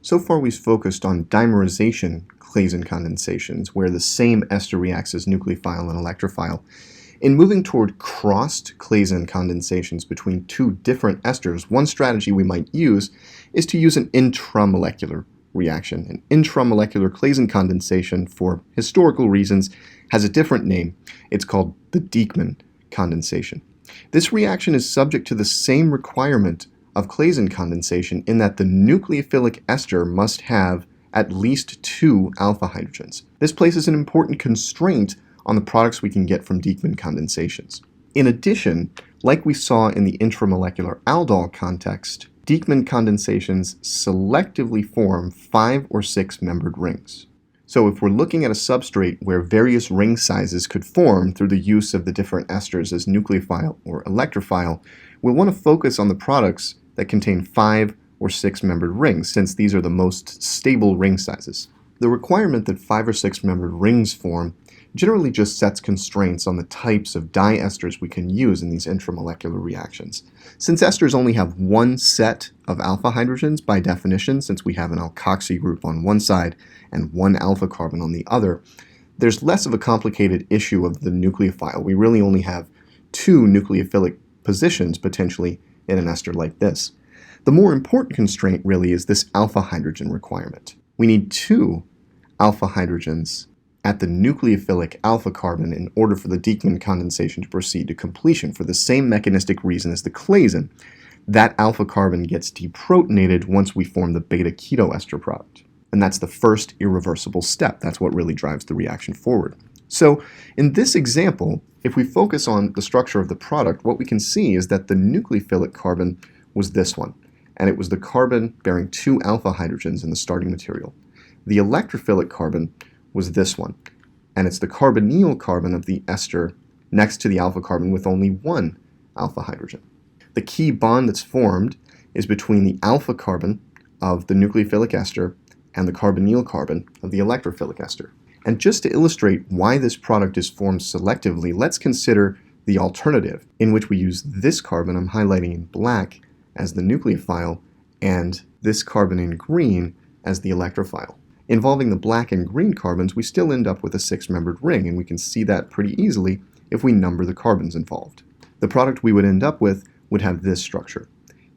So far we've focused on dimerization Claisen condensations, where the same ester reacts as nucleophile and electrophile. In moving toward crossed Claisen condensations between two different esters, one strategy we might use is to use an intramolecular reaction. An intramolecular Claisen condensation, for historical reasons, has a different name. It's called the Dieckmann condensation. This reaction is subject to the same requirement of Claisen condensation in that the nucleophilic ester must have at least 2 alpha hydrogens. This places an important constraint on the products we can get from Dieckmann condensations. In addition, like we saw in the intramolecular aldol context, Dieckmann condensations selectively form 5 or 6 membered rings. So if we're looking at a substrate where various ring sizes could form through the use of the different esters as nucleophile or electrophile, we'll want to focus on the products that contain 5 or 6 membered rings, since these are the most stable ring sizes. The requirement that 5 or 6 membered rings form generally just sets constraints on the types of diesters we can use in these intramolecular reactions. Since esters only have one set of alpha hydrogens by definition, since we have an alkoxy group on one side and one alpha carbon on the other, there's less of a complicated issue of the nucleophile. We really only have 2 nucleophilic positions potentially in an ester like this. The more important constraint really is this alpha hydrogen requirement. We need 2 alpha hydrogens at the nucleophilic alpha carbon in order for the Dieckmann condensation to proceed to completion, for the same mechanistic reason as the Claisen. That alpha carbon gets deprotonated once we form the beta keto ester product. And that's the first irreversible step. That's what really drives the reaction forward. So in this example, if we focus on the structure of the product, what we can see is that the nucleophilic carbon was this one, and it was the carbon bearing 2 alpha hydrogens in the starting material. The electrophilic carbon was this one, and it's the carbonyl carbon of the ester next to the alpha carbon with only 1 alpha hydrogen. The key bond that's formed is between the alpha carbon of the nucleophilic ester and the carbonyl carbon of the electrophilic ester. And just to illustrate why this product is formed selectively, let's consider the alternative, in which we use this carbon I'm highlighting in black as the nucleophile and this carbon in green as the electrophile. Involving the black and green carbons, we still end up with a 6-membered ring, and we can see that pretty easily if we number the carbons involved. The product we would end up with would have this structure.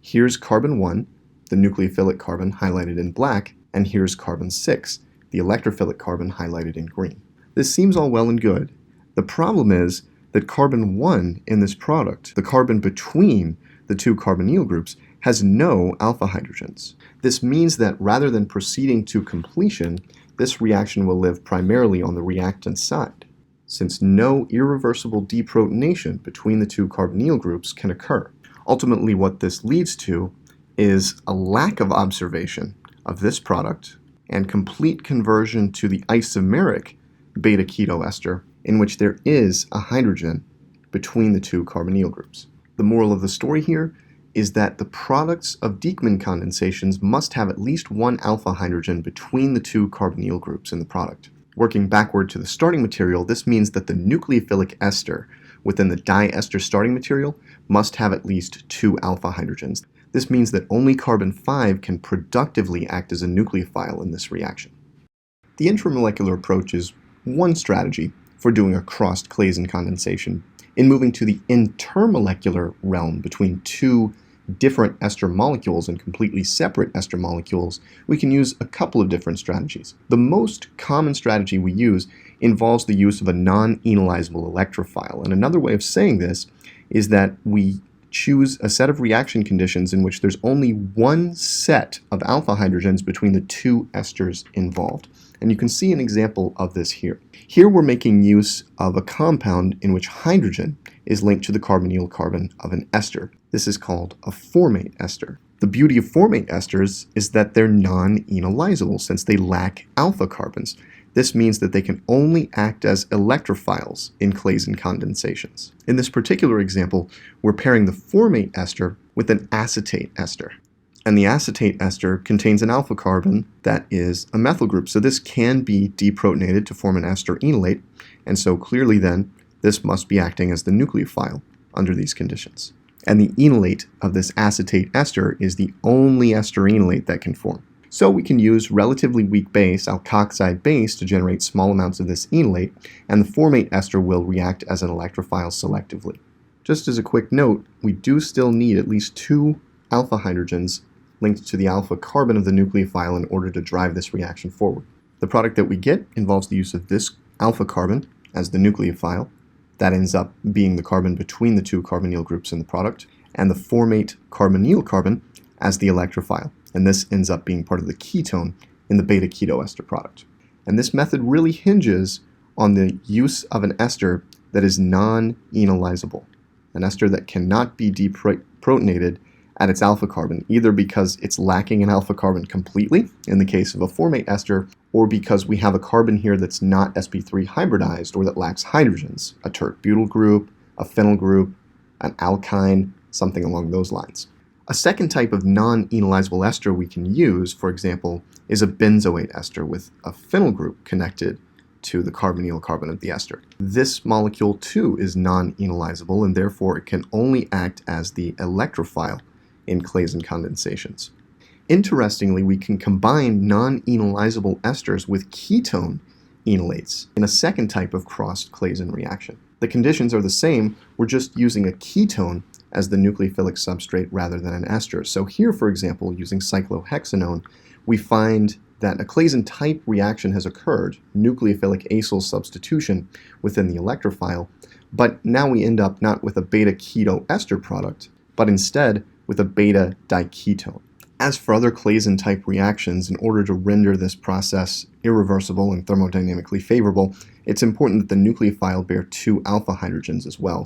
Here's carbon 1, the nucleophilic carbon highlighted in black, and here's carbon 6, the electrophilic carbon highlighted in green. This seems all well and good. The problem is that carbon 1 in this product, the carbon between the 2 carbonyl groups, has no alpha hydrogens. This means that rather than proceeding to completion, this reaction will live primarily on the reactant side, since no irreversible deprotonation between the 2 carbonyl groups can occur. Ultimately, what this leads to is a lack of observation of this product and complete conversion to the isomeric beta keto ester, in which there is a hydrogen between the 2 carbonyl groups. The moral of the story here is that the products of Dieckmann condensations must have at least 1 alpha hydrogen between the 2 carbonyl groups in the product. Working backward to the starting material, this means that the nucleophilic ester within the diester starting material must have at least 2 alpha hydrogens. This means that only carbon 5 can productively act as a nucleophile in this reaction. The intramolecular approach is one strategy for doing a crossed Claisen condensation. In moving to the intermolecular realm between 2 different ester molecules and completely separate ester molecules, we can use a couple of different strategies. The most common strategy we use involves the use of a non-enolizable electrophile. And another way of saying this is that we choose a set of reaction conditions in which there's only one set of alpha hydrogens between the 2 esters involved. And you can see an example of this here. Here we're making use of a compound in which hydrogen is linked to the carbonyl carbon of an ester. This is called a formate ester. The beauty of formate esters is that they're non-enolizable since they lack alpha carbons. This means that they can only act as electrophiles in Claisen condensations. In this particular example, we're pairing the formate ester with an acetate ester. And the acetate ester contains an alpha carbon that is a methyl group. So this can be deprotonated to form an ester enolate, and so clearly then this must be acting as the nucleophile under these conditions. And the enolate of this acetate ester is the only ester enolate that can form. So we can use relatively weak base, alkoxide base, to generate small amounts of this enolate, and the formate ester will react as an electrophile selectively. Just as a quick note, we do still need at least 2 alpha hydrogens linked to the alpha carbon of the nucleophile in order to drive this reaction forward. The product that we get involves the use of this alpha carbon as the nucleophile. That ends up being the carbon between the 2 carbonyl groups in the product, and the formate carbonyl carbon as the electrophile. And this ends up being part of the ketone in the beta keto ester product. And this method really hinges on the use of an ester that is non-enolizable, an ester that cannot be deprotonated at its alpha carbon, either because it's lacking an alpha carbon completely, in the case of a formate ester, or because we have a carbon here that's not sp3 hybridized or that lacks hydrogens, a tert-butyl group, a phenyl group, an alkyne, something along those lines. A second type of non-enolizable ester we can use, for example, is a benzoate ester with a phenyl group connected to the carbonyl carbon of the ester. This molecule too is non-enolizable, and therefore it can only act as the electrophile in Claisen condensations. Interestingly, we can combine non-enolizable esters with ketone enolates in a second type of crossed Claisen reaction. The conditions are the same, we're just using a ketone as the nucleophilic substrate rather than an ester. So here, for example, using cyclohexanone, we find that a Claisen type reaction has occurred, nucleophilic acyl substitution within the electrophile, but now we end up not with a beta keto ester product, but instead with a beta diketone. As for other Claisen type reactions, in order to render this process irreversible and thermodynamically favorable, it's important that the nucleophile bear 2 alpha hydrogens as well.